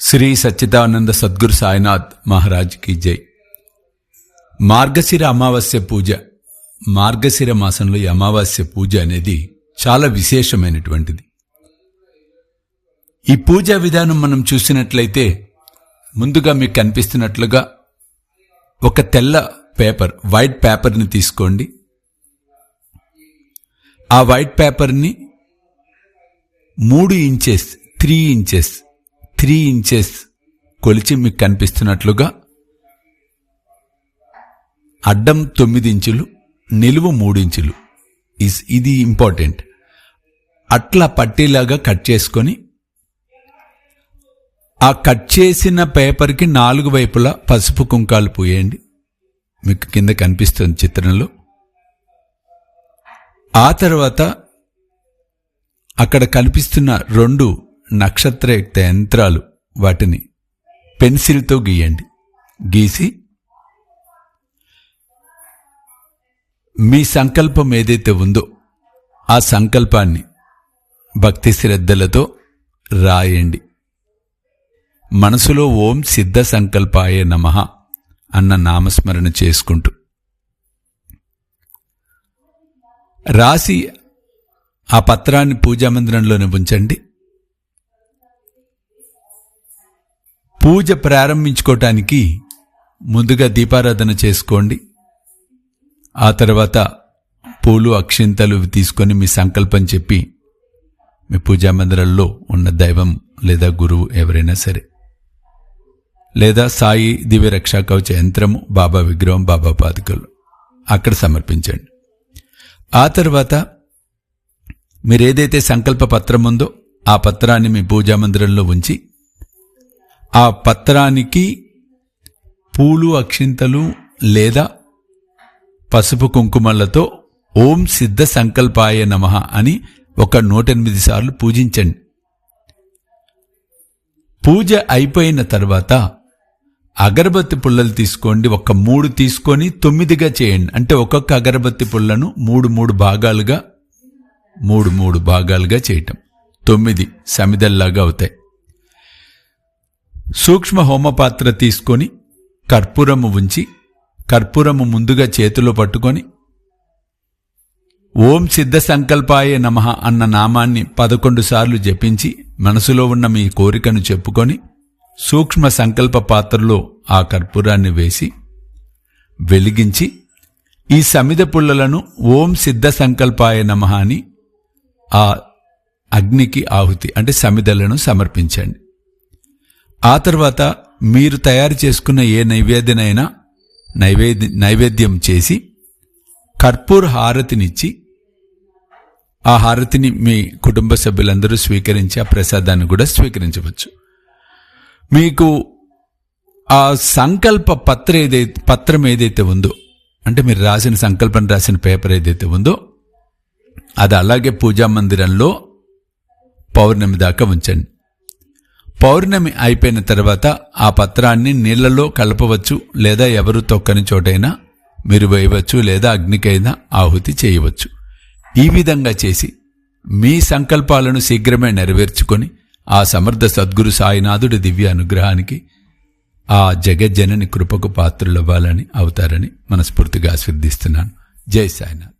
శ్రీ సచ్చిదానంద సద్గురు సాయినాథ్ మహారాజ్ की జై. మార్గశిర అమావాస్య పూజ, మార్గశిర మాసంలో ఈ అమావాస్య పూజ అనేది చాలా విశేషమైనటువంటిది. ఈ పూజా విధానం మనం చూసినట్లయితే ముందుగా మీకు కనిపిస్తున్నట్లుగా ఒక తెల్ల పేపర్, వైట్ పేపర్ని తీసుకోండి. ఆ వైట్ పేపర్ని 3 ఇంచెస్ కొలిచి మీకు కనిపిస్తున్నట్లుగా అడ్డం 9 ఇంచులు, నిలువు 3 ఇంచులు. ఇది ఇంపార్టెంట్. అట్లా పట్టీలాగా కట్ చేసుకొని ఆ కట్ చేసిన పేపర్కి 4 వైపులా పసుపు కుంకాలు పూయండి. మీకు కింద కనిపిస్తుంది చిత్రంలో. ఆ తర్వాత అక్కడ కనిపిస్తున్న 2 నక్షత్రయుక్త యంత్రాలు, వాటిని పెన్సిల్తో గీయండి. గీసి మీ సంకల్పం ఏదైతే ఉందో ఆ సంకల్పాన్ని భక్తి శ్రద్ధలతో రాయండి. మనసులో ఓం సిద్ధ సంకల్పాయ నమః అన్న నామస్మరణ చేసుకుంటూ రాసి ఆ పత్రాన్ని పూజామందిరంలోనే ఉంచండి. పూజ ప్రారంభించుకోవటానికి ముందుగా దీపారాధన చేసుకోండి. ఆ తర్వాత పూలు, అక్షింతలు తీసుకొని మీ సంకల్పం చెప్పి మీ పూజామందిరంలో ఉన్న దైవం లేదా గురువు ఎవరైనా సరే, లేదా సాయి దివ్య రక్షా కవచ యంత్రము, బాబా విగ్రహం, బాబా పాదుకలు అక్కడ సమర్పించండి. ఆ తర్వాత మీరేదైతే సంకల్ప పత్రం ఉందో ఆ పత్రాన్ని మీ పూజామందిరంలో ఉంచి ఆ పత్రానికి పూలు, అక్షింతలు లేదా పసుపు కుంకుమలతో ఓం సిద్ధ సంకల్పాయ నమః అని ఒక 108 సార్లు పూజించండి. పూజ అయిపోయిన తర్వాత అగరబత్తి పుల్లలు తీసుకోండి. ఒక 3 తీసుకొని 9గా చేయండి. అంటే ఒక్కొక్క అగరబత్తి పుల్లను 3 భాగాలుగా చేయటం. 9 సమిదల్లాగా అవుతాయి. సూక్ష్మ హోమపాత్ర తీసుకొని కర్పూరము ఉంచి, కర్పూరము ముందుగా చేతిలో పట్టుకొని ఓం సిద్ధ సంకల్పాయ నమః అన్న నామాన్ని 11 సార్లు జపించి మనసులో ఉన్న మీ కోరికను చెప్పుకొని సూక్ష్మ సంకల్ప పాత్రలో ఆ కర్పూరాన్ని వేసి వెలిగించి ఈ సమిద పుల్లలను ఓం సిద్ధ సంకల్పాయ నమః అని ఆ అగ్నికి ఆహుతి అంటే సమిదలను సమర్పించండి. ఆ తర్వాత మీరు తయారు చేసుకున్న ఏ నైవేద్యం చేసి కర్పూర హారతినిచ్చి ఆ హారతిని మీ కుటుంబ సభ్యులందరూ స్వీకరించి ఆ ప్రసాదాన్ని కూడా స్వీకరించవచ్చు. మీకు ఆ సంకల్ప పత్రం ఏదైతే ఉందో, అంటే మీరు రాసిన సంకల్పం రాసిన పేపర్ ఏదైతే ఉందో అది అలాగే పూజా మందిరంలో పౌర్ణమి దాకా ఉంచండి. పౌర్ణమి అయిపోయిన తర్వాత ఆ పత్రాన్ని నీళ్లలో కలపవచ్చు, లేదా ఎవరు తొక్కని చోటైనా మీరు వేయవచ్చు, లేదా అగ్నికైనా ఆహుతి చేయవచ్చు. ఈ విధంగా చేసి మీ సంకల్పాలను శీఘ్రమే నెరవేర్చుకొని ఆ సమర్థ సద్గురు సాయినాథుడి దివ్య అనుగ్రహానికి, ఆ జగజ్జనని కృపకు పాత్రులవ్వాలని అవుతారని మనస్ఫూర్తిగా ఆశీర్దిస్తున్నాను. జై సాయినాథ్.